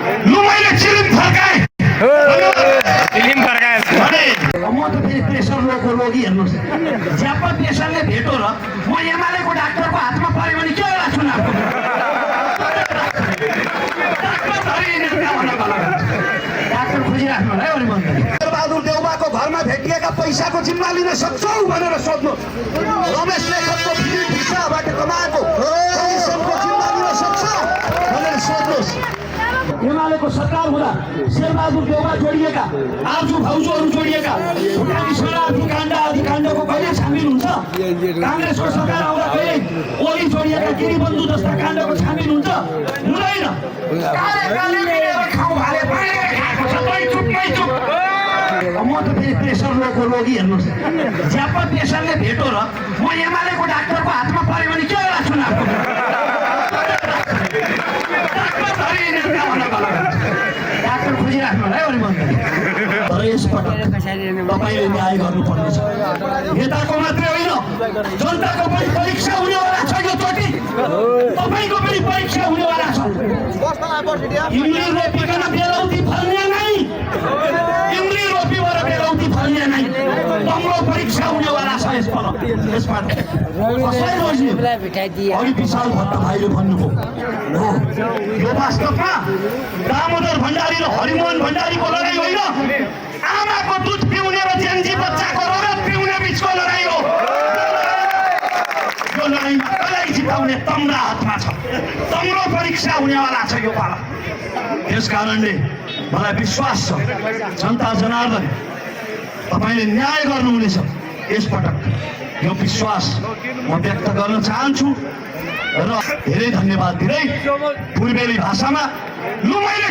लु मैले Chilima फर्काएँ film फर्काए म त फेरि प्रेसर रोगको रोगी हेर्नुहोस् ज्याप प्रेसरले भेटो र म एमालेको डाक्टरको हातमा पऱ्यो भने के होला चुनाव डाक्टर खोजिराख्नु होला है अरू भन्दा बहादुर देउबाको घरमा भेटिएका पैसाको जिम्मा लिन सक्छौ भनेर सोध्नु रमेश लेखकको फिल्म भिसाबाट कमाएको कमिसनको जिम्मा लिन सक्छ भनेर सोध्नुहोस् एमालेको सरकार हुँदा शेरबहादुर देउबा जोडिएका आजु भाउजूहरू जोडिएका भुटानी सेना अधिकाण्ड अधिकाण्डको कहिले छानबिन हुन्छ काङ्ग्रेसको सरकार आउँदा कहिले ओली जोडिएका गिरिबन्धु जस्ता काण्डको छानबिन हुन्छ हुँदैन म त फेरि प्रेसर रोगको रोगी हेर्नुहोस् ज्याप प्रेसरले भेटो र म एमालेको डाक्टरको हातमा पऱ्यो भने के होला चुनाव डाक्टर खोजिराख्नु होला है अरू भन्दा तर यसपटक तपाईँले न्याय गर्नुपर्नेछ नेताको मात्रै होइन जनताको पनि परीक्षा हुनेवाला छ यो चोटि तपाईँको पनि परीक्षा हुनेवाला छ इमली रोपिकन बेलौती फल्ने नै इमली रोपीबाट बेलौती फल्ने नै तम्रो परीक्षा हुनेवाला छ यसपटक अघि विशाल भट्ट भाइले भन्नुभयो हो यो वास्तवमा दामोदर भण्डारी र हरिमोहन भण्डारीको लडाइँ होइन आमाको दुध पिउने र जेन्जी बच्चाको रगत पिउने बिचको लडाइँ हो यो लडाइँमा कसलाई जिताउने तम्रा हातमा छ तम्रो परीक्षा हुनेवाला छ यो पाला त्यस कारणले मलाई विश्वास छ जनता जनार्दन तपाईँले न्याय गर्नुहुनेछ यसपटक यो विश्वास म व्यक्त गर्न चाहन्छु र धेरै धन्यवाद दिँदै पूर्वेली भाषामा लु मैले